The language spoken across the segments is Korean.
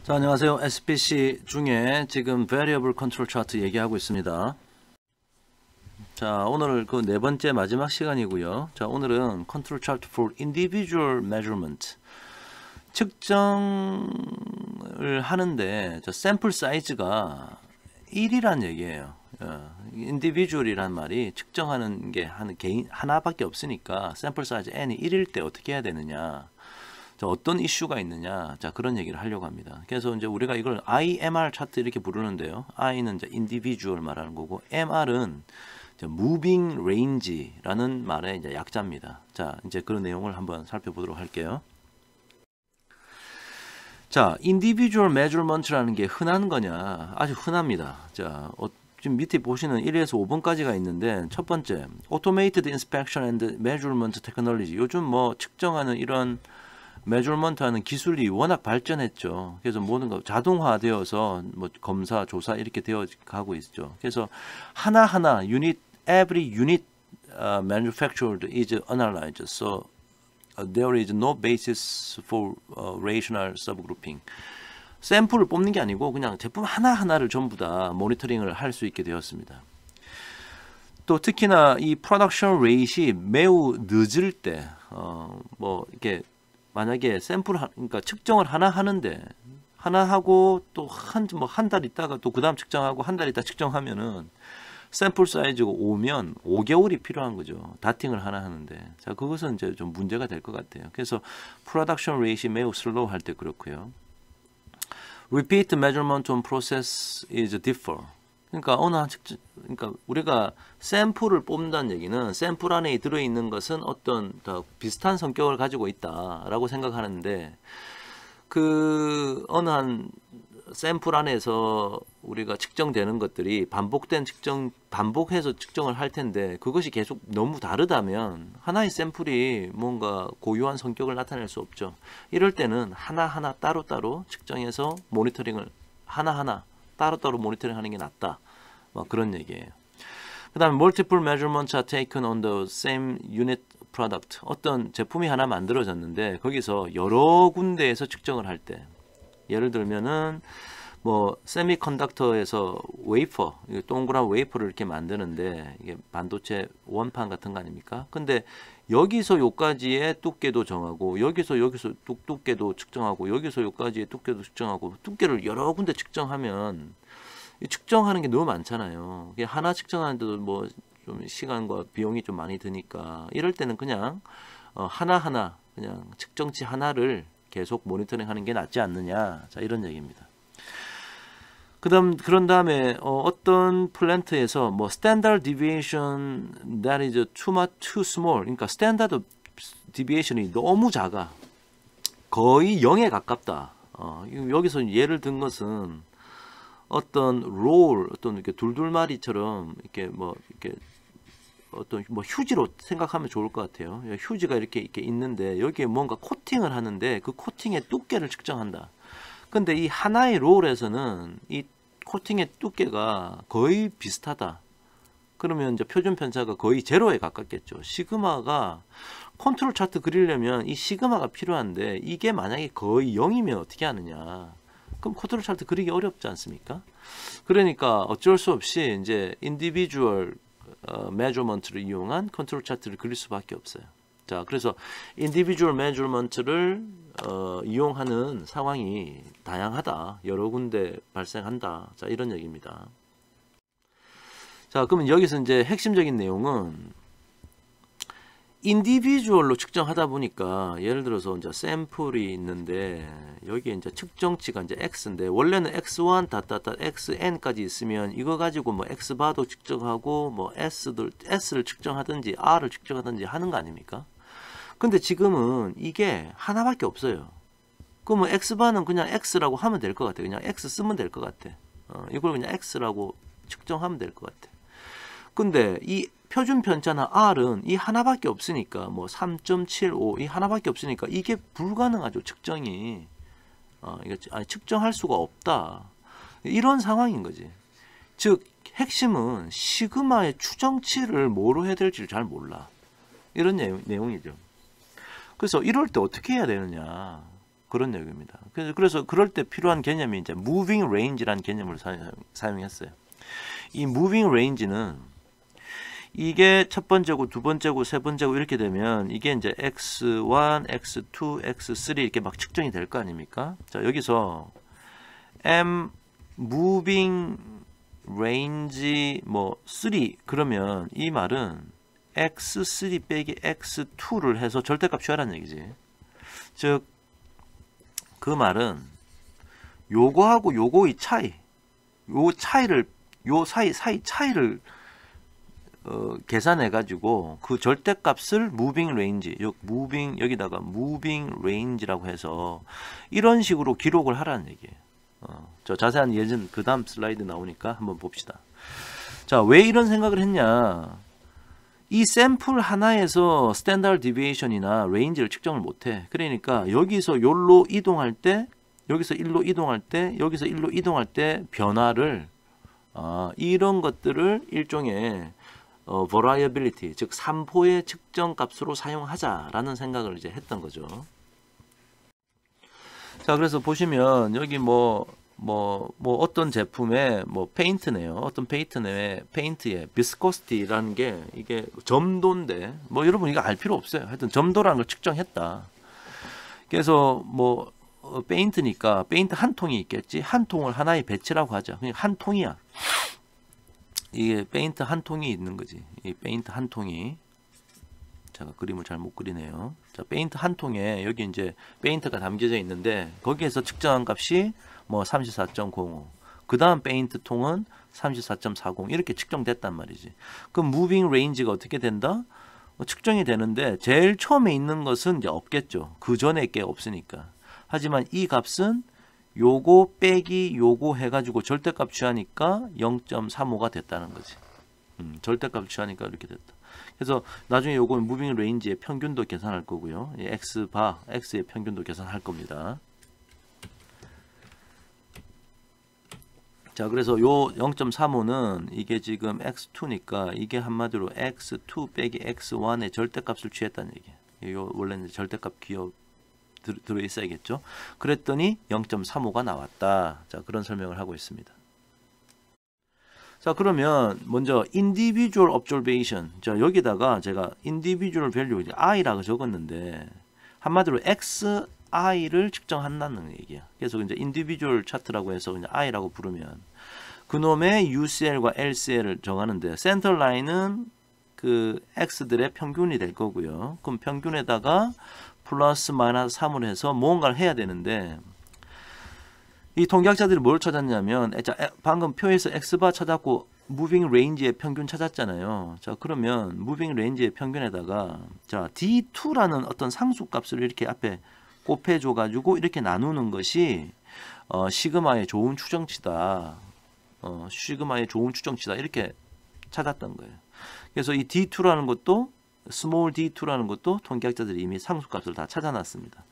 자, 안녕하세요. SPC 중에 지금 Variable Control Chart 얘기하고 있습니다. 자, 오늘 그 네 번째 마지막 시간이고요. 자, 오늘은 Control Chart for Individual Measurement. 측정을 하는데 저 샘플 사이즈가 1이란 얘기예요. individual이란 말이 측정하는 게 개인 하나밖에 없으니까 샘플 사이즈 n이 1일 때 어떻게 해야 되느냐. 자, 어떤 이슈가 있느냐. 자, 그런 얘기를 하려고 합니다. 그래서 이제 우리가 이걸 IMR 차트 이렇게 부르는데요. I는 이제 individual 말하는 거고, MR은 이제 moving range라는 말의 이제 약자입니다. 자, 이제 그런 내용을 한번 살펴보도록 할게요. 자, individual measurement라는 게 흔한 거냐? 아주 흔합니다. 자, 지금 밑에 보시는 1에서 5번까지가 있는데, 첫 번째, automated inspection and measurement technology. 요즘 뭐 측정하는 이런 메저먼트 하는 기술이 워낙 발전했죠. 그래서 모든 거 자동화되어서 뭐 검사, 조사 이렇게 되어 가고 있죠. 그래서 하나하나 every unit manufactured is analyzed. So there is no basis for rational subgrouping. 샘플을 뽑는 게 아니고 그냥 제품 하나하나를 전부 다 모니터링을 할 수 있게 되었습니다. 또 특히나 이 프로덕션 레이트이 매우 늦을 때 뭐 이렇게 만약에 그러니까 측정을 하나 하는데 하나 하고 또 한 달 있다가 또 그 다음 측정하고 한 달 있다 측정하면은 샘플 사이즈가 오면 5개월이 필요한 거죠. 다팅을 하나 하는데. 자, 그것은 이제 좀 문제가 될 것 같아요. 그래서 프로덕션 레이트이 매우 슬로우 할 때 그렇고요. Repeat measurement on process is differ. 그러니까 그러니까 우리가 샘플을 뽑는다는 얘기는 샘플 안에 들어있는 것은 어떤 더 비슷한 성격을 가지고 있다라고 생각하는데 그 어느 한 샘플 안에서 우리가 측정되는 것들이 반복해서 측정을 할 텐데 그것이 계속 너무 다르다면 하나의 샘플이 뭔가 고유한 성격을 나타낼 수 없죠. 이럴 때는 하나하나 따로따로 측정해서 모니터링을 하나하나 따로따로 모니터링 하는 게 낫다. 뭐 그런 얘기예요. 그 다음에 multiple measurements are taken on the same unit product. 어떤 제품이 하나 만들어졌는데 거기서 여러 군데에서 측정을 할 때 예를 들면은 뭐 세미컨덕터에서 웨이퍼, 동그란 웨이퍼를 이렇게 만드는데 이게 반도체 원판 같은 거 아닙니까? 근데 여기서 요까지의 두께도 정하고 여기서 두께도 측정하고 여기서 요까지의 두께도 측정하고 두께를 여러 군데 측정하면 측정하는 게 너무 많잖아요. 하나 측정하는데도 뭐 좀 시간과 비용이 좀 많이 드니까 이럴 때는 그냥 하나하나 그냥 측정치 하나를 계속 모니터링 하는 게 낫지 않느냐. 자, 이런 얘기입니다. 그런 다음에 어떤 플랜트에서 뭐 standard deviation that is too small. 그러니까 스탠다드 디비에이션이 너무 작아. 거의 0에 가깝다. 여기서 예를 든 것은 어떤 어떤 이렇게 둘둘마리처럼 이렇게 어떤 뭐 휴지로 생각하면 좋을 것 같아요. 휴지가 이렇게 있는데 여기에 뭔가 코팅을 하는데 그 코팅의 두께를 측정한다. 근데 이 하나의 롤에서는 이 코팅의 두께가 거의 비슷하다. 그러면 이제 표준 편차가 거의 제로에 가깝겠죠. 시그마가 컨트롤 차트 그리려면 이 시그마가 필요한데 이게 만약에 거의 0이면 어떻게 하느냐. 그럼 컨트롤 차트 그리기 어렵지 않습니까? 그러니까 어쩔 수 없이 이제 인디비주얼 메저먼트를 이용한 컨트롤 차트를 그릴 수밖에 없어요. 자, 그래서 인디비주얼 메저먼트를 이용하는 상황이 다양하다. 여러 군데 발생한다. 자, 이런 얘기입니다. 자, 그러면 여기서 이제 핵심적인 내용은 인디비주얼로 측정하다 보니까 예를 들어서 이제 샘플이 있는데 여기에 이제 측정치가 이제 x인데 원래는 x1 xn까지 있으면 이거 가지고 뭐 x바도 측정하고 뭐 s를 측정하든지 r을 측정하든지 하는 거 아닙니까? 근데 지금은 이게 하나밖에 없어요. 그러면 x바는 그냥 x라고 하면 될 것 같아. 그냥 x 쓰면 될 것 같아. 이걸 그냥 x라고 측정하면 될 것 같아. 근데 이 표준 편차나 R은 이 하나밖에 없으니까 뭐 3.75 이 하나밖에 없으니까 이게 불가능하죠. 측정이 측정할 수가 없다. 이런 상황인 거지. 즉 핵심은 시그마의 추정치를 뭐로 해야 될지 잘 몰라. 이런 내용이죠. 그래서 이럴 때 어떻게 해야 되느냐. 그런 내용입니다. 그래서 그럴 때 필요한 개념이 이제 moving range라는 개념을 사용했어요. 이 moving range는 이게 첫 번째고 두 번째고 세 번째고 이렇게 되면 이게 이제 x1, x2, x3 이렇게 막 측정이 될 거 아닙니까? 자, 여기서 m moving range 뭐 3 그러면 이 말은 x3 빼기 x2를 해서 절대값 취하라는 얘기지. 즉 그 말은 요거하고 요거의 차이, 요 차이를 요 사이 차이를 계산해 가지고 그 절대값을 moving range, 여기다가 moving range라고 해서 이런 식으로 기록을 하라는 얘기예요. 저 자세한 예전 그 다음 슬라이드 나오니까 한번 봅시다. 자, 왜 이런 생각을 했냐? 이 샘플 하나에서 스탠다드 디비에이션이나 레인지를 측정을 못해. 그러니까 여기서 요로 이동할 때, 여기서 1로 이동할 때, 여기서 1로 이동할 때 변화를 이런 것들을 일종의 variability, 즉 산포의 측정 값으로 사용하자라는 생각을 이제 했던 거죠. 자, 그래서 보시면 여기 뭐 어떤 제품의 뭐 페인트네요. 어떤 페인트의 비스코시티라는 게 이게 점도인데 뭐 여러분 이거 알 필요 없어요. 하여튼 점도라는 걸 측정했다. 그래서 뭐 페인트니까 페인트 한 통이 있겠지. 한 통을 하나의 배치라고 하자. 그냥 한 통이야. 이게 페인트 한 통이 있는 거지. 이 페인트 한 통이. 제가 그림을 잘 못 그리네요. 자, 페인트 한 통에 여기 이제 페인트가 담겨져 있는데 거기에서 측정한 값이 뭐 34.05. 그 다음 페인트 통은 34.40 이렇게 측정됐단 말이지. 그럼 무빙 레인지가 어떻게 된다? 측정이 되는데 제일 처음에 있는 것은 이제 없겠죠. 그 전에 게 없으니까. 하지만 이 값은 요거 빼기 요거 해가지고 절대값 취하니까 0.35가 됐다는 거지. 절대값 취하니까 이렇게 됐다. 그래서 나중에 요거 무빙 레인지의 평균도 계산할 거고요. x의 평균도 계산할 겁니다. 자, 그래서 요 0.35는 이게 지금 x2니까 이게 한마디로 x2 빼기 x1의 절대값을 취했다는 얘기예요. 요 원래는 절대값 기억 들어 있어야겠죠. 그랬더니 0.35가 나왔다. 자, 그런 설명을 하고 있습니다. 자, 그러면 먼저 individual observation. 자, 여기다가 제가 individual value i라고 적었는데 한마디로 xi를 측정한다는 얘기야. 그래서 이제 individual 차트라고 해서 그냥 i라고 부르면 그놈의 UCL과 LCL을 정하는데 센터 라인은 그 x들의 평균이 될 거고요. 그럼 평균에다가 플러스 마이너스 3을 해서 뭔가를 해야 되는데 이 통계학자들이 뭘 찾았냐면 방금 표에서 x바 찾았고 무빙 레인지의 평균 찾았잖아요. 자, 그러면 무빙 레인지의 평균에다가 자, D2라는 어떤 상수값을 이렇게 앞에 곱해줘 가지고 이렇게 나누는 것이 시그마의 좋은 추정치다. 시그마의 좋은 추정치다. 이렇게 찾았던 거예요. 그래서 이 D2라는 것도 스몰 D2라는 것도 통계학자들이 이미 상수값을 다 찾아놨습니다.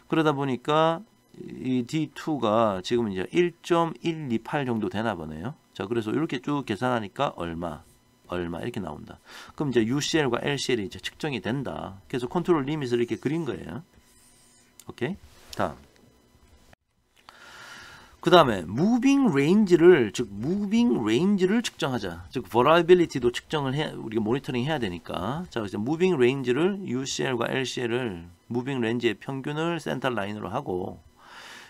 그러다 보니까 이 D2가 지금 이제 1.128 정도 되나 보네요. 자, 그래서 이렇게 쭉 계산하니까 얼마 이렇게 나온다. 그럼 이제 UCL과 LCL이 이제 측정이 된다. 그래서 컨트롤 리밋을 이렇게 그린 거예요. 오케이? 다음. 그 다음에 무빙 레인지를 측정하자. 즉 variability도 측정을 우리가 모니터링 해야 되니까. 자, 이제 무빙 레인지를 UCL과 LCL을 무빙 레인지의 평균을 센터 라인으로 하고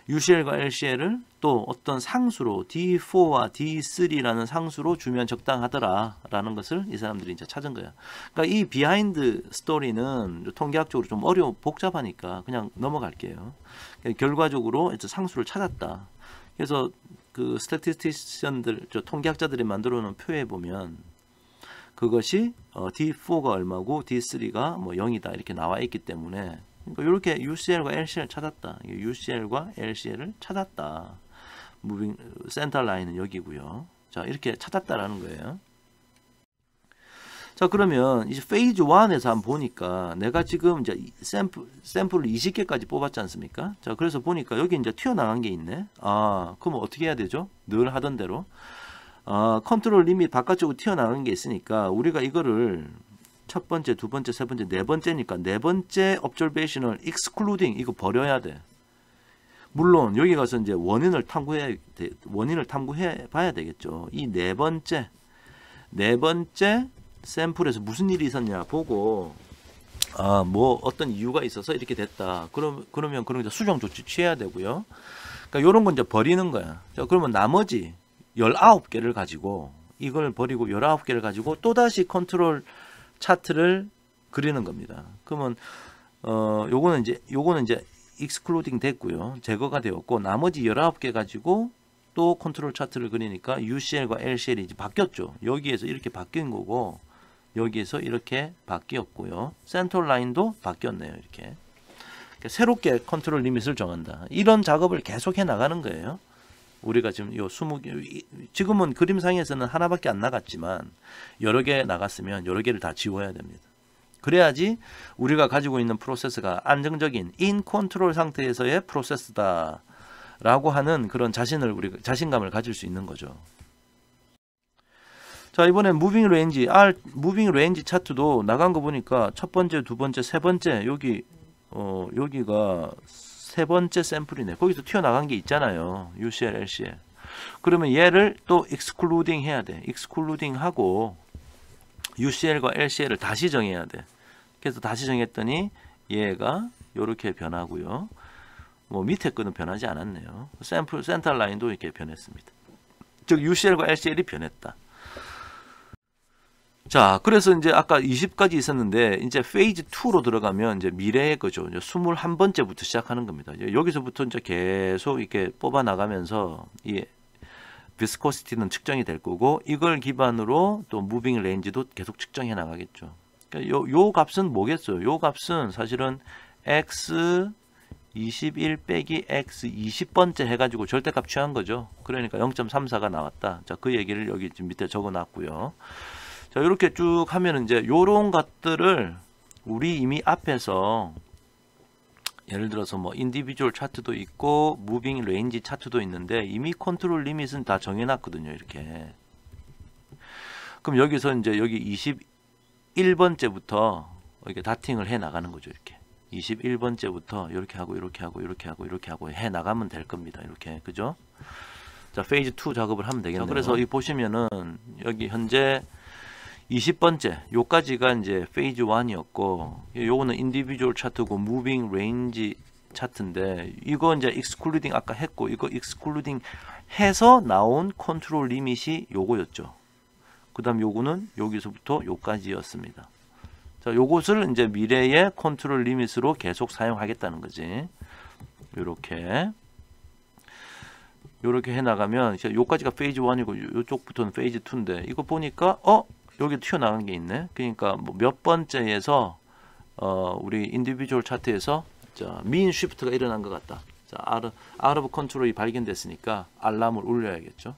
UCL과 LCL을 또 어떤 상수로 D4와 D3라는 상수로 주면 적당하더라 라는 것을 이 사람들이 이제 찾은 거야. 그러니까 이 비하인드 스토리는 통계학적으로 좀 복잡하니까 그냥 넘어갈게요. 결과적으로 이제 상수를 찾았다. 그래서 그 스태티스티션들, 통계학자들이 만들어 놓은 표에 보면 그것이 D4가 얼마고 D3가 뭐 0이다 이렇게 나와 있기 때문에 그러니까 이렇게 UCL과 LCL을 찾았다. UCL과 LCL을 찾았다. 무빙 센터 라인은 여기고요. 자, 이렇게 찾았다라는 거예요. 자, 그러면 이제 페이즈 1에서 한번 보니까 내가 지금 이제 샘플을 20개까지 뽑았지 않습니까? 자, 그래서 보니까 여기 이제 튀어나간 게 있네. 그럼 어떻게 해야 되죠? 늘 하던 대로. 컨트롤 리밋 바깥쪽으로 튀어나간 게 있으니까 우리가 이거를 첫 번째, 두 번째, 세 번째, 네 번째니까 네 번째 observational excluding 이거 버려야 돼. 물론 여기 가서 이제 원인을 탐구해 봐야 되겠죠. 이 네 번째 샘플에서 무슨 일이 있었냐 보고 뭐 어떤 이유가 있어서 이렇게 됐다. 그러면 그런 수정 조치 취해야 되고요. 그러니까 요런 건 이제 버리는 거야. 자, 그러면 나머지 19개를 가지고 이걸 버리고 19개를 가지고 또다시 컨트롤 차트를 그리는 겁니다. 그러면 요거는 이제 excluding 됐고요. 제거가 되었고 나머지 19개 가지고 또 컨트롤 차트를 그리니까 UCL과 LCL이 이제 바뀌었죠. 여기에서 이렇게 바뀐 거고 여기에서 이렇게 바뀌었고요. 센터 라인도 바뀌었네요. 이렇게. 새롭게 컨트롤 리밋을 정한다. 이런 작업을 계속 해 나가는 거예요. 우리가 지금 요 20개, 지금은 그림상에서는 하나밖에 안 나갔지만 여러 개 나갔으면 여러 개를 다 지워야 됩니다. 그래야지 우리가 가지고 있는 프로세스가 안정적인 인 컨트롤 상태에서의 프로세스다 라고 하는 그런 자신감을 가질 수 있는 거죠. 자, 이번엔 무빙 레인지 차트도 나간 거 보니까 첫 번째, 두 번째, 세 번째 여기가 세 번째 샘플이네. 거기서 튀어나간 게 있잖아요. UCL, LCL. 그러면 얘를 또 excluding 해야 돼. excluding 하고 UCL과 LCL을 다시 정해야 돼. 그래서 다시 정했더니 얘가 이렇게 변하고요. 뭐 밑에 거는 변하지 않았네요. 센터 라인도 이렇게 변했습니다. 즉 UCL과 LCL이 변했다. 자, 그래서 이제 아까 20까지 있었는데 이제 페이즈 2로 들어가면 이제 미래의 거죠. 이제 21번째부터 시작하는 겁니다. 여기서부터 이제 계속 이렇게 뽑아 나가면서 이 비스코시티는 측정이 될 거고 이걸 기반으로 또 무빙 레인지도 계속 측정해 나가겠죠. 그러니까 요 값은 뭐겠어요? 요 값은 사실은 x 21 빼기 x 20번째 해가지고 절대값 취한 거죠. 그러니까 0.34가 나왔다. 자, 그 얘기를 여기 지금 밑에 적어 놨고요. 자, 이렇게 쭉 하면 이제 요런 것들을 우리 이미 앞에서 예를 들어서 뭐 인디비주얼 차트도 있고 무빙 레인지 차트도 있는데 이미 컨트롤 리밋은 다 정해 놨거든요. 이렇게. 그럼 여기서 이제 여기 21번째부터 이렇게 다팅을 해 나가는 거죠. 이렇게. 21번째부터 이렇게 하고 이렇게 하고 이렇게 하고 이렇게 하고 해 나가면 될 겁니다. 이렇게. 그죠? 자, 페이즈 2 작업을 하면 되겠네요. 그래서 이 보시면은 여기 현재 20번째 요까지가 이제 페이즈 1이었고 요거는 인디비주얼 차트고 무빙 레인지 차트인데 이거 이제 excluding 아까 했고 이거 excluding 해서 나온 컨트롤 리밋이 요거였죠. 그다음 요거는 여기서부터 요까지였습니다. 자, 요것을 이제 미래의 컨트롤 리밋으로 계속 사용하겠다는 거지. 요렇게 해 나가면 이제 요까지가 페이즈 1이고 요쪽부터는 페이즈 2인데 이거 보니까 여기 튀어나간 게 있네. 그러니까 뭐 몇 번째에서 우리 인디비주얼 차트에서 자, 민 쉬프트가 일어난 것 같다. 자, out of control이 발견됐으니까 알람을 울려야겠죠.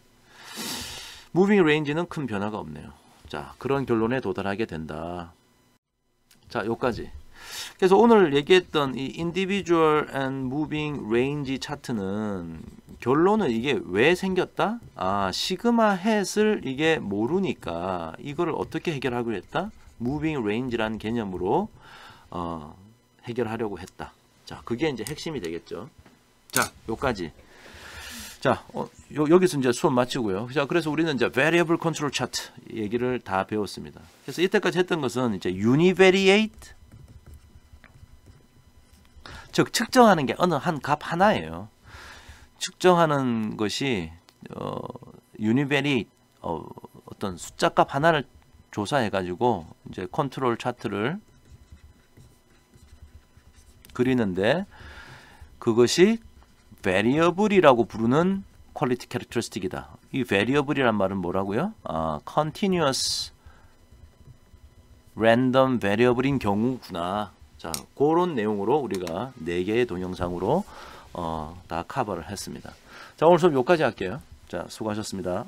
무빙 레인지는 큰 변화가 없네요. 자, 그런 결론에 도달하게 된다. 자, 요까지. 그래서 오늘 얘기했던 이 individual and moving range 차트는 결론은 이게 왜 생겼다? 시그마 햇을 이게 모르니까 이거를 어떻게 해결하기로 했다? moving range라는 개념으로 해결하려고 했다. 자, 그게 이제 핵심이 되겠죠. 자, 요까지. 자, 여기서 이제 수업 마치고요. 자, 그래서 우리는 이제 variable control chart 얘기를 다 배웠습니다. 그래서 이때까지 했던 것은 이제 univariate, 즉 측정하는 게 어느 한 값 하나예요. 측정하는 것이 univariate 어떤 숫자 값 하나를 조사해 가지고 이제 컨트롤 차트를 그리는데 그것이 variable이라고 부르는 퀄리티 캐릭터리스틱이다. 이 variable이란 말은 뭐라고요? continuous random variable인 경우구나. 자, 그런 내용으로 우리가 4개의 동영상으로 다 커버를 했습니다. 자, 오늘 수업 여기까지 할게요. 자, 수고하셨습니다.